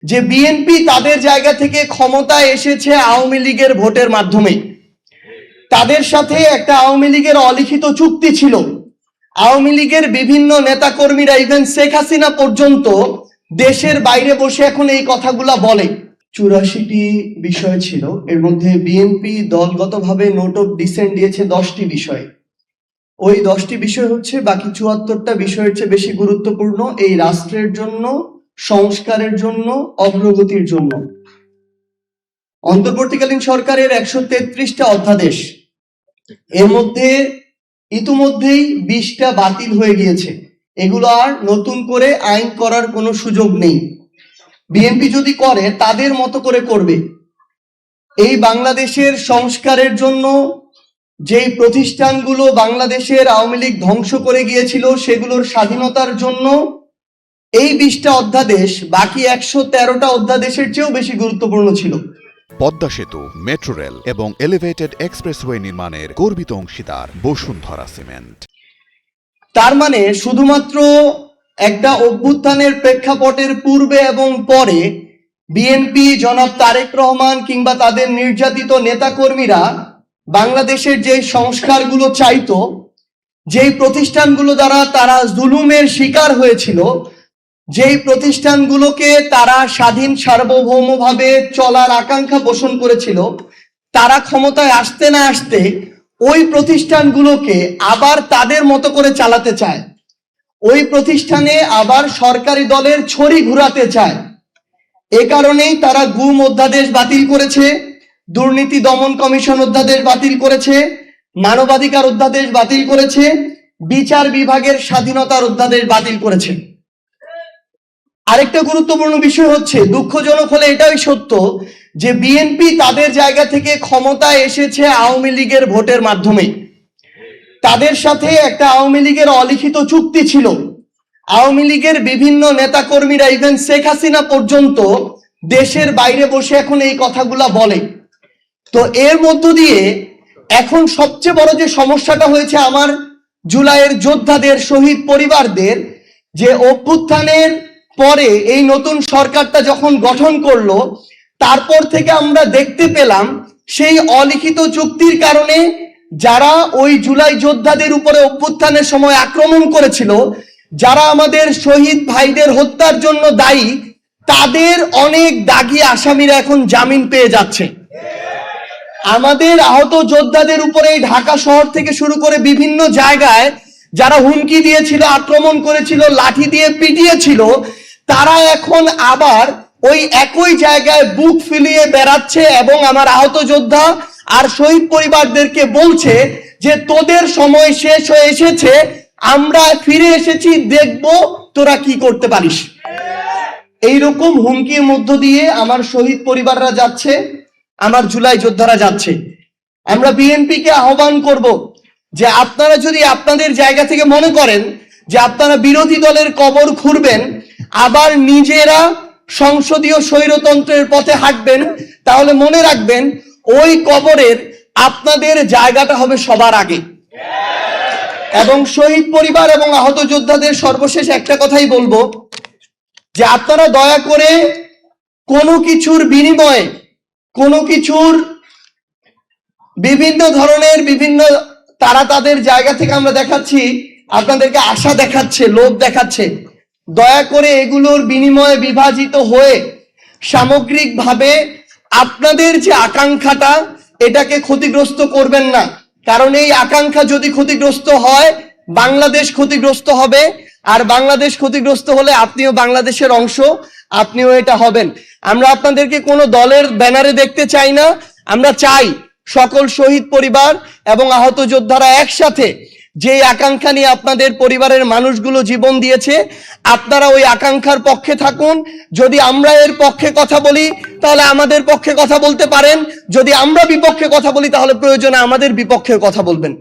যে বিএনপি তাদের জায়গা থেকে ক্ষমতায় এসেছে আওয়ামী লীগের ভোটের মাধ্যমে। তাদের সাথে একটা আওয়ামী লীগের অলিখিত চুক্তি ছিল। আওয়ামী লীগের বিভিন্ন নেতাকর্মীরা ইভেন শেখ হাসিনা পর্যন্ত দেশের বাইরে বসে এখন এই কথাগুলা বলে। 84টি বিষয় ছিল, এর মধ্যে বিএনপি দলগতভাবে নোট অফ ডিসেন্ট দিয়েছে 10টি বিষয়। ওই 10টি বিষয় হচ্ছে বাকি 74টা বিষয়ের চেয়ে বেশি গুরুত্বপূর্ণ এই রাষ্ট্রের জন্য, সংস্কারের জন্য, অগ্রগতির জন্য। অন্তর্বর্তীকালীন সরকারের 133টা অধ্যাদেশ, এর মধ্যে ইতিমধ্যেই 20টা বাতিল হয়ে গিয়েছে। এগুলো আর নতুন করে আইন করার কোনো সুযোগ নেই। বিএনপি যদি করে তাদের মতো করে করবে। এই বাংলাদেশের সংস্কারের জন্য যেই প্রতিষ্ঠানগুলো বাংলাদেশের আওয়ামী লীগ ধ্বংস করে গিয়েছিল সেগুলোর স্বাধীনতার জন্য এই 20টা অধ্যাদেশ বাকি 113টা অধ্যাদেশের চেয়েও বেশি গুরুত্বপূর্ণ ছিল। পদ্মা সেতু, মেট্রো রেল এবং এলিভেটেড এক্সপ্রেসওয়ে নির্মাণের গর্বিত অংশীদার বসুন্ধরা সিমেন্ট। তার মানে শুধুমাত্র একটা অভ্যুত্থানের প্রেক্ষাপটের পূর্বে এবং পরে বিএনপি, জনাব তারেক রহমান কিংবা তাদের নির্যাতিত নেতাকর্মীরা বাংলাদেশের যে সংস্কারগুলো চাইতো, যেই প্রতিষ্ঠানগুলো দ্বারা তারা জুলুমের শিকার হয়েছিল, যেই প্রতিষ্ঠানগুলোকে তারা স্বাধীন সার্বভৌমভাবে চলার আকাঙ্ক্ষা পোষণ করেছিল, তারা ক্ষমতায় আসতে না আসতে ওই প্রতিষ্ঠানগুলোকে আবার তাদের মতো করে চালাতে চায়। ওই প্রতিষ্ঠানে আবার সরকারি দলের ছড়ি ঘুরাতে চায়। এ কারণেই তারা গুম অধ্যাদেশ বাতিল করেছে, দুর্নীতি দমন কমিশন অধ্যাদেশ বাতিল করেছে, মানবাধিকার অধ্যাদেশ বাতিল করেছে, বিচার বিভাগের স্বাধীনতার অধ্যাদেশ বাতিল করেছে। আরেকটা গুরুত্বপূর্ণ বিষয় হচ্ছে, দুঃখজনক হলে এটাই সত্য, যে বিএনপি তাদের জায়গা থেকে ক্ষমতায় এসেছে আওয়ামী লীগের ভোটের মাধ্যমে। তাদের সাথে একটা আওয়ামী লীগের অলিখিত চুক্তি ছিল। আওয়ামী লীগের বিভিন্ন নেতাকর্মীরা ইভেন শেখ হাসিনা পর্যন্ত দেশের বাইরে বসে এখন এই কথাগুলা বলে। তো এর মধ্য দিয়ে এখন সবচেয়ে বড় যে সমস্যাটা হয়েছে আমার জুলাইয়ের যোদ্ধাদের, শহীদ পরিবারদের, যে অভ্যুত্থানের পরে এই নতুন সরকারটা যখন গঠন করলো, তারপর থেকে আমরা দেখতে পেলাম সেই অলিখিত চুক্তির কারণে যারা ওই জুলাই যোদ্ধাদের উপরে অভ্যুত্থানের সময় আক্রমণ করেছিল, যারা আমাদের শহীদ ভাইদের হত্যার জন্য দায়ী, তাদের অনেক দাগী আসামিরা এখন জামিন পেয়ে যাচ্ছে। আমাদের আহত যোদ্ধাদের উপরে ঢাকা শহর থেকে শুরু করে বিভিন্ন জায়গায় যারা হুমকি দিয়েছিল, আক্রমণ করেছিল, লাঠি দিয়ে পিটিয়েছিল, তারা এখন আবার ওই একই জায়গায় বুক ফুলিয়ে বেড়াচ্ছে এবং আমার আহত যোদ্ধা আর শহীদ পরিবারদেরকে বলছে যে তোদের সময় শেষ হয়ে এসেছে, আমরা ফিরে এসেছি, দেখব তোরা কি করতে পারিস। এইরকম হুমকির মধ্য দিয়ে আমার শহীদ পরিবাররা যাচ্ছে, আমার জুলাই যোদ্ধারা যাচ্ছে। আমরা বিএনপিকে আহ্বান করব যে আপনারা যদি আপনাদের জায়গা থেকে মনে করেন যে আপনারা বিরোধী দলের কবর খুঁড়বেন, আবার নিজেরা সংসদীয় স্বৈরতন্ত্রের পথে হাঁটবেন, তাহলে মনে রাখবেন ওই কবরের আপনাদের জায়গাটা হবে সবার আগে। এবং শহীদ পরিবার এবং আহত যোদ্ধাদের সর্বশেষ একটা কথাই বলবো, যে আপনারা দয়া করে কোনো কিছুর বিনিময়ে, কোনো কিছুর বিভিন্ন ধরনের তারা তাদের জায়গা থেকে আমরা দেখাচ্ছি, আপনাদেরকে আশা দেখাচ্ছে, লোভ দেখাচ্ছে, দয়া করে এগুলোর বিনিময়ে বিভাজিত হয়ে সামগ্রিকভাবে আপনাদের যে আকাঙ্ক্ষাটা, এটাকে ক্ষতিগ্রস্ত করবেন না। কারণ এই আকাঙ্ক্ষা যদি ক্ষতিগ্রস্ত হয়, বাংলাদেশ ক্ষতিগ্রস্ত হবে, আর বাংলাদেশ ক্ষতিগ্রস্ত হলে আপনিও বাংলাদেশের অংশ, আপনিও এটা হবেন। আমরা আপনাদেরকে কোনো দলের ব্যানারে দেখতে চাই না। আমরা চাই সকল শহীদ পরিবার এবং আহত যোদ্ধারা একসাথে যে আকাঙ্ক্ষা নিয়ে আপনাদের পরিবারের মানুষগুলো জীবন দিয়েছে, আপনারা ওই আকাঙ্ক্ষার পক্ষে থাকুন। যদি আমরা এর পক্ষে কথা বলি তাহলে আমাদের পক্ষে কথা বলতে পারেন, যদি আমরা বিপক্ষে কথা বলি তাহলে প্রয়োজনে আমাদের বিপক্ষে কথা বলবেন।